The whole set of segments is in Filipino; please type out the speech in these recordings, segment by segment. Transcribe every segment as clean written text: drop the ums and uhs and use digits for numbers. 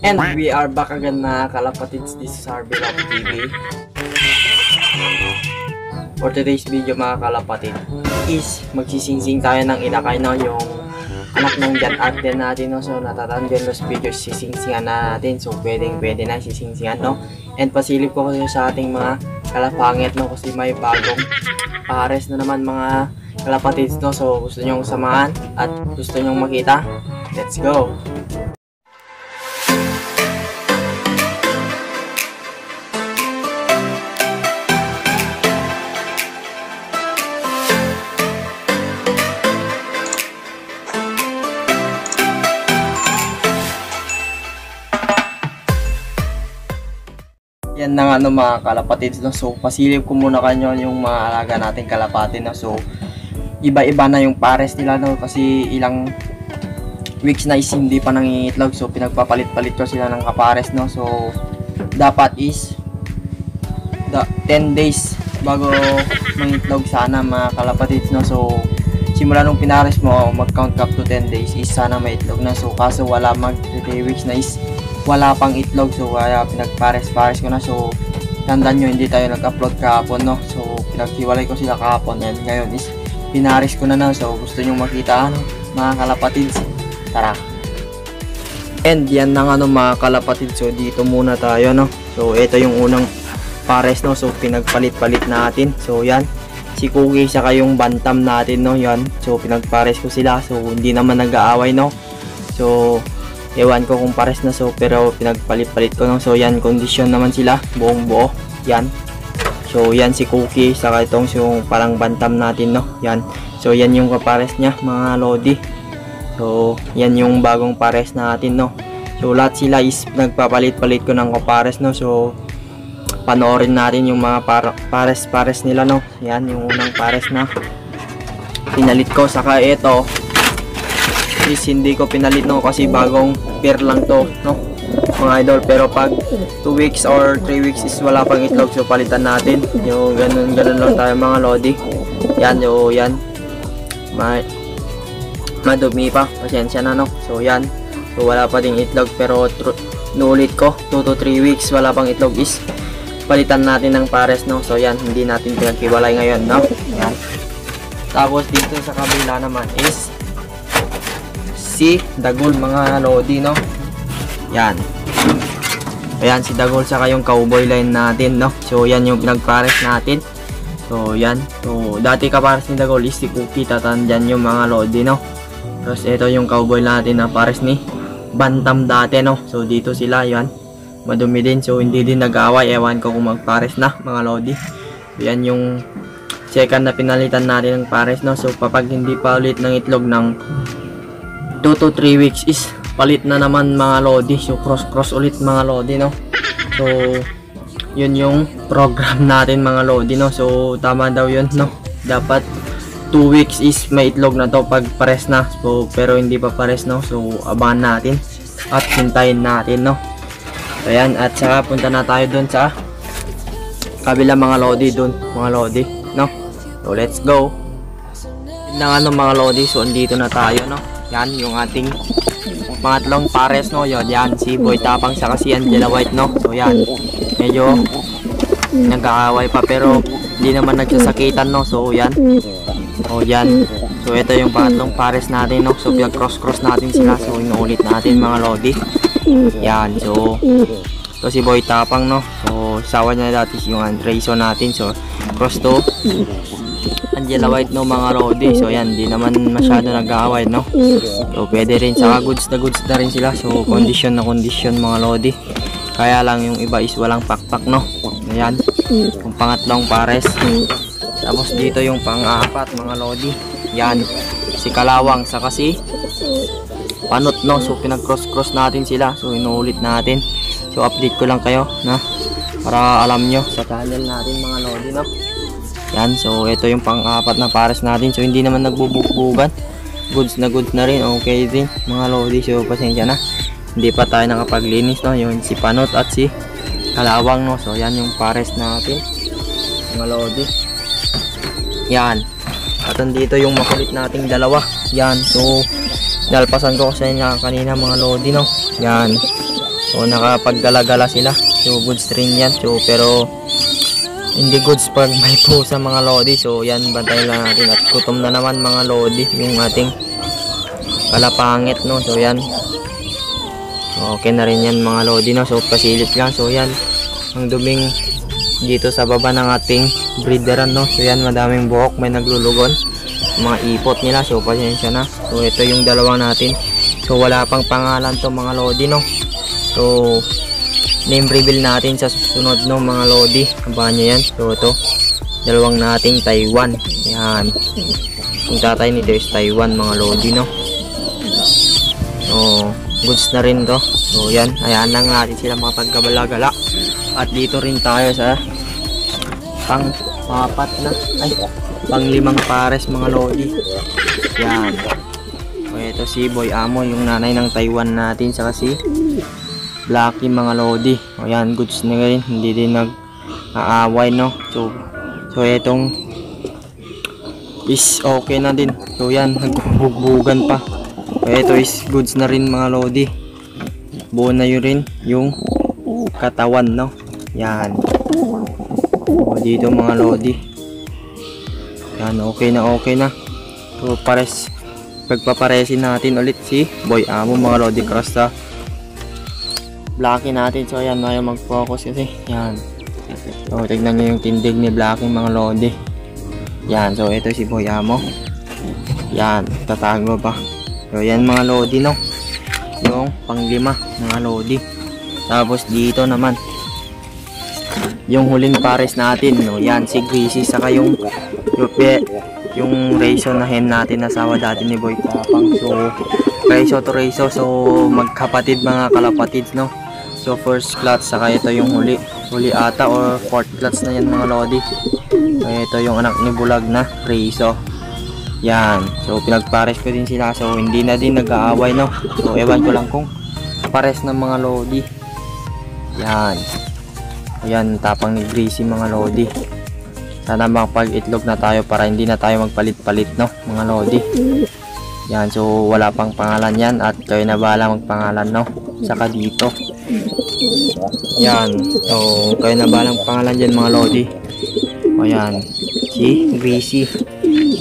And we are back again mga kalapatids, this is RB Love TV. For today's video mga kalapatid is magsisingsing tayo ng inakay na yung anak ng John Arden natin, no? So natatandaan los videos sisingsingan na natin, so pwede na sisingsingan, no? And pasilip ko kasi sa ating mga kalapangit, no? Kasi may bagong pares na naman mga kalapatids, no? So gusto nyong samahan at gusto nyong makita, let's go! Yan na nga, no, mga kalapatids, no? So pasilip ko muna kanyo yung mga alaga nating kalapati, no? So iba-iba na yung pares nila, no? Kasi ilang weeks na is hindi pa nangingitlog, so pinagpapalit-palit ko sila ng kapares, no? So dapat is 10 days bago mangitlog sana mga kalapatids, no? So simula nung pinares mo, mag-count up to 10 days is sana may itlog na. So kaso wala, mag 3 weeks na is wala pang itlog, so kaya pinagpares-pares ko na. So tandaan nyo, hindi tayo nag-upload kahapon, no? So pinaghiwalay ko sila kahapon, and ngayon is pinares ko na. So gusto nyo makita, ano, mga kalapatids, tara. And yan na nga, no, mga kalapatids, so dito muna tayo, no? So ito yung unang pares, no? So pinagpalit-palit natin. So yan, si Cookie saka yung bantam natin, no? Yan, so pinagpares ko sila, so hindi naman nag-aaway, no? So ewan ko kung pares na, so pero pinagpalit-palit ko, no? So yan, kondisyon naman sila, buong buo. Yan, so yan si Cookie saka itong yung parang bantam natin, no? Yan, so yan yung kapares niya mga lodi. So yan yung bagong pares natin, no? So lahat sila is nagpapalit-palit ko ng kapares, no? So panoorin natin yung mga pares nila, no? Yan yung unang pares na pinalit ko, saka ito is hindi ko pinalit, no? Kasi bagong pair lang to, no, mga idol. Pero pag 2 weeks or 3 weeks is wala pang itlog, so palitan natin. Yung ganun lang tayo mga lodi. Yan, yo, yan, madumi pa, pasensya na, no? So yan, so wala pa ding itlog, pero nulit ko 2 to 3 weeks wala pang itlog is palitan natin ng pares, no? So yan, hindi natin pinaghiwalay ngayon, no? Yan. Tapos dito sa kabila naman is si Dagol mga lodi, no? Yan, ayan si Dagol saka yung cowboy line natin, no? So yan yung pinagpares natin. So yan, so dati kapares ni Dagol is si Cookie, tatandyan yung mga lodi, no? Tapos ito yung cowboy natin na pares ni bantam dati, no? So dito sila, yan, madumi din, so hindi din nag-away. Ewan ko kung magpares na mga lodi. So, yan yung second na pinalitan natin ng pares, no? So kapag hindi pa ulit ng itlog ng 2 to 3 weeks is palit na naman mga lodi. So cross ulit mga lodi, no? So yun yung program natin mga lodi, no? So tama daw yun, no? Dapat 2 weeks is may itlog na to pag pares na. So pero hindi pa pares, no? So abangan natin at hintayin natin, no? So yan, at saka punta na tayo dun sa kabila mga lodi, dun mga lodi, no? So let's go. Yun na nga, no, mga lodi. So andito na tayo, no? Yan yung ating pangatlong pares, no? Yan si Boy Tapang saka si Angela White, no? So yan, medyo nag-aaway pa pero hindi naman nagsasakitan, no? So yan, o yan, so ito yung pangatlong pares natin, no? So pinag-cross natin sila, so inuulit natin mga lodi. Yan, so ito si Boy Tapang, no? So sawa niya dati yung Andreso natin, so cross to Angela White, no, mga lodi. So yan, di naman masyado nag-aaway, no? So pwede rin, saka goods na rin sila. So condition na condition mga lodi. Kaya lang yung iba is walang pakpak, no? Ayan, yung pangatlong pares. Tapos dito yung pang-apat mga lodi. Yan, si Kalawang saka si Panot, no? So pinag-cross natin sila. So inuulit natin. So update ko lang kayo, na para alam nyo sa channel natin mga lodi, no? Yan, so ito yung pang-apat na pares natin. So hindi naman nagbubukbugan, goods na rin, okay din mga lodi. So pasensya na, hindi pa tayo nakapaglinis, no? Yung si Panot at si Kalawang, no? So yan yung pares natin mga lodi. Yan, at andito yung makulit nating dalawa. Yan, so dalpasan ko sa inyo kanina mga lodi, no? Yan, So nakapaggalagala sila. So goods rin yan. So pero hindi goods pag may pusa mga lodi. So yan, bantayan lang natin. At gutom na naman mga lodi yung ating kalapangit, no. So yan. Okay na rin yan mga lodi, no. So pasilip lang. So yan, ang duming dito sa baba ng ating breederan, no. So yan, madaming buhok, may naglulugon, mga ipot nila. So pasensya na. So ito yung dalawang natin. So wala pang pangalan to mga lodi, no. So name reveal natin sa susunod, no mga lodi. Abangan nyo yan. So ito, dalawang nating Taiwan. Yan, yung tatay nito is Taiwan mga lodi, no. So goods na rin to. So yan, ayan lang natin sila makapagkabala-gala. At dito rin tayo sa pang-apat na, ay, pang-limang pares mga lodi. Yan. So ito si Boy Amo, yung nanay ng Taiwan natin, saka si Blacky mga lodi. O yan, goods na rin, hindi din nag-aaway, no. So itong is okay na din. So yan, nagbubugbugan pa. So ito is goods na rin mga lodi. Buo na yun rin yung katawan, no. Yan. O dito mga lodi. Yan, okay na. So pares, pagpaparesin natin ulit si Boy Amo mga lodi cross sa Blacky natin. So yan, ayaw mag-focus kasi. Yan. So tignan nyo yung tindig ni Blacky mga lodi. Yan, so ito si Boy Amo. Yan, tatago pa. So yan mga lodi, no. Yung pang-lima mga lodi. Tapos dito naman yung huling pares natin, no. Yan si Greasy, saka yung Raiso na hen natin, nasawa dati ni Boy Tapang. So Raiso to Raiso, so magkapatid mga kalapatids, no. So first clutch, saka ito yung huli ata or fourth clutch na yan mga lodi. So ito yung anak ni Bulag na Raiso. Yan, so pinagpares ko din sila. So hindi na din nag-aaway, no. So ewan ko lang kung pares ng mga lodi. Yan. Ayan, tapang ni Greasy mga lodi. Sana makapag-itlog na tayo para hindi na tayo magpalit-palit, no mga lodi. Yan, so wala pang pangalan yan at kayo na bahala magpangalan, no. Saka dito. Yan, so kayo na bahala magpangalan dyan mga lodi. Ayan, si Greasy.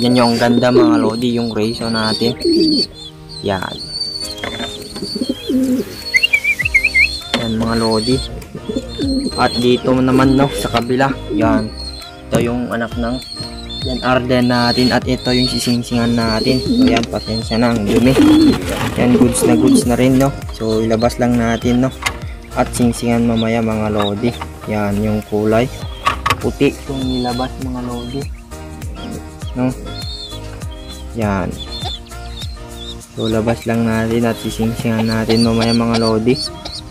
Yan yung ganda mga lodi, yung Raiso natin. Yan. Yan mga lodi. At dito naman, no, sa kabila. Yan. Ito yung anak ng yan Arden natin. At ito yung sisingsingan natin. So yan, pasensya na, ang dumi. Yan, goods na rin, no. So ilabas lang natin, no. At singsingan mamaya mga lodi. Yan yung kulay puti itong nilabas mga lodi, no. Yan, so labas lang natin at sisingsingan natin mamaya mga lodi.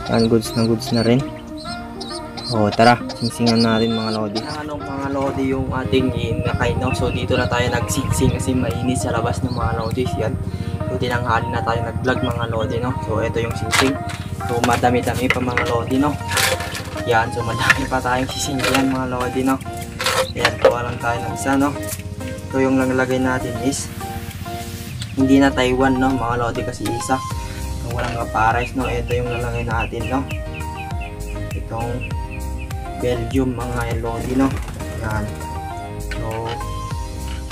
Yan, goods na rin. O tara, singsingan natin mga lodi. Anong mga lodi yung ating inakay, no. So dito na tayo nagsingsing kasi mainit sa labas ng mga lodi. Yan, so tinanghali na tayo nag-vlog mga lodi, no. So ito yung singsing. So madami-dami pa mga lodi, no. Yan, so madami pa tayong sisinggan mga lodi, no. Yan, kuha lang tayo ng isa, no. So yung naglagay natin is hindi na Taiwan, no mga lodi, kasi isa yung walang kapares, no. Ito yung lalagay natin, no. Itong Belgium mga lodi, no. Yan, so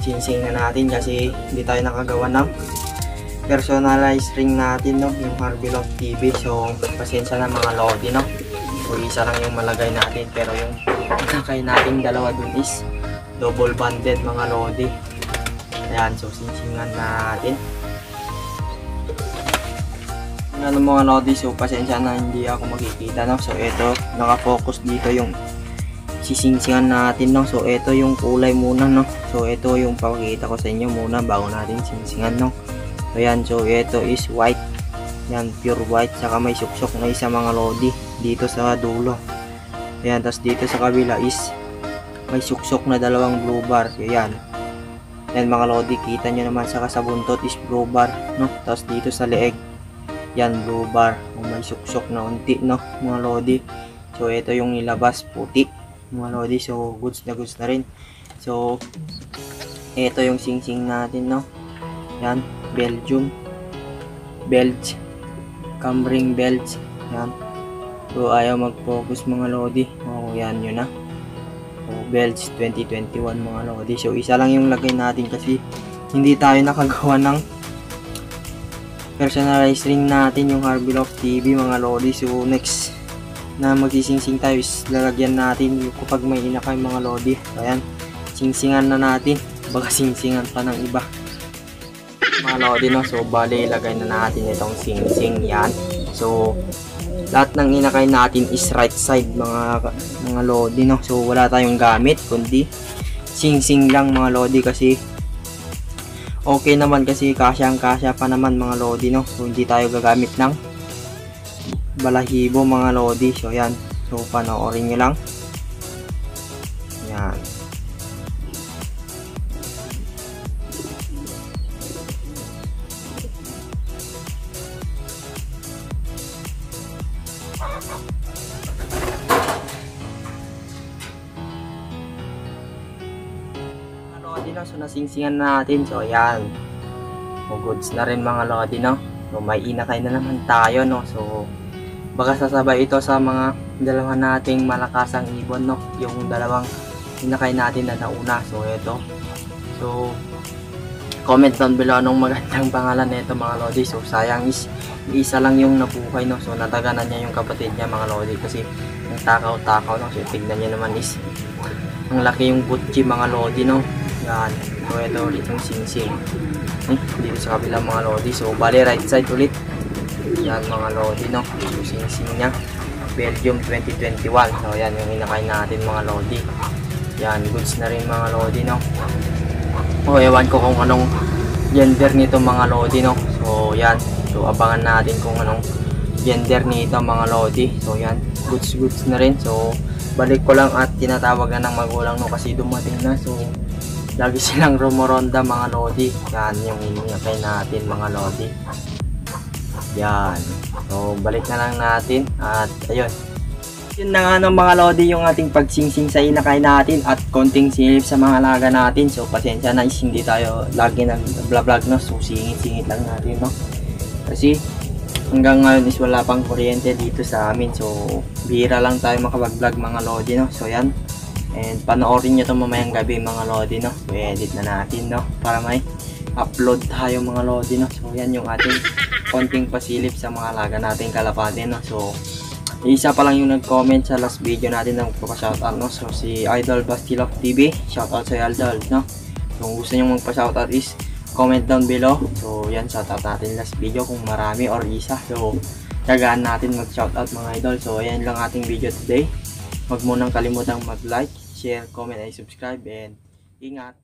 sinsing na natin kasi hindi tayo nakagawa ng personalized ring natin, no, yung Harvey Love TV. So pasensya na mga lodi, no. So isa lang yung malagay natin, pero yung nakay natin dalawa dun is double banded mga lodi. Ayan, so sinsingan natin. Ano mga lodi, so pasensya na hindi ako makikita, no. So ito, nakafocus dito yung sisingsingan natin, no. So ito yung kulay muna, no. So ito yung pakikita ko sa inyo muna bago natin singsingan, no. So ayan, so ito is white. Yan, pure white, saka may suksok na isa mga lodi dito sa dulo. Ayan, tapos dito sa kabila is may suksok na dalawang blue bar. Ayan. Yan mga lodi, kita nyo naman, saka sa buntot is blue bar, no. Tapos dito sa leeg, yan blue bar, may suksok na unti, no mga lodi. So ito yung nilabas puti mga lodi. So goods na rin. So ito yung singsing natin, no. Yan, Belgium Belge Cambring Belge. Yan, So ayaw mag-focus mga lodi. O yan yun na. So belts 2021 mga lodi. So isa lang yung lagay natin kasi hindi tayo nakagawa ng personalized ring natin, yung Harvey Love TV mga lodi. So next na magsisingsing tayo is lalagyan natin yung kapag may inakay mga lodi. So ayan, singsingan na natin. Baka singsingan pa ng iba mga lodi, no? So bali ilagay na natin itong singsing yan. So lahat ng inakay natin is right side mga lodi, no? So wala tayong gamit kundi singsing lang mga lodi kasi okay naman, kasi kasyang kasya pa naman mga lodi, no? So hindi tayo gagamit ng balahibo mga lodi. So yan, so panoorin nyo lang yan. Lodi, no? So nasingsingan natin. So ayan, so goods na rin mga lodi, no? So may inakay na naman tayo, no? So baka sasabay ito sa mga dalawa nating malakasang ibon, no? Yung dalawang inakay natin na nauna. So ito, so comment down below anong magandang pangalan nito mga lodi. So sayang is isa lang yung nabuhay, no? So nataganan niya yung kapatid niya mga lodi kasi yung takaw-takaw, no? So tignan niya naman is ang laki yung butchi mga lodi, no? Yan. So ito ulit yung singsing dito sa kabilang mga lodi. So bali right side ulit yan mga lodi, no? So singsing nya Belgium 2021. So yan yung inakay natin mga lodi. Yan, goods na rin mga lodi, no? O ewan ko kung anong gender nito mga lodi, no? So yan, so abangan natin kung anong gender nito mga lodi. So yan, goods na rin. So balik ko lang at tinatawag na ng magulang, no? Kasi dumating na. So lagi silang rumoronda mga lodi. Yan yung inakay natin mga lodi. Yan, so balik na lang natin at ayun, yun na nga ng mga lodi yung ating pagsingsing sa inakay natin at konting silip sa mga alaga natin. So pasensya na is hindi tayo lagi nag-vlog, no? So singit-singit lang natin, no? Kasi hanggang ngayon is wala pang kuryente dito sa amin. So bihira lang tayo makapag-vlog mga lodi, no? So yan, and panoorin nyo ito mamayang gabi mga lodi, no? So edit na natin, no? Para may upload tayo mga lodi, no? So yan yung ating konting pasilip sa mga alaga natin kalapate, no? So isa pa lang yung nag-comment sa last video natin na magpapa-shoutout, no? So si Idol Basti Love TV, shoutout sa Idol, no? So kung gusto nyo magpa-shoutout is comment down below. So yan, shoutout natin last video kung marami or isa. So tagaan natin mag-shoutout mga idol. So ayan lang ating video today. Huwag mo nang kalimutang mag-like, share, comment, and subscribe, and ingat.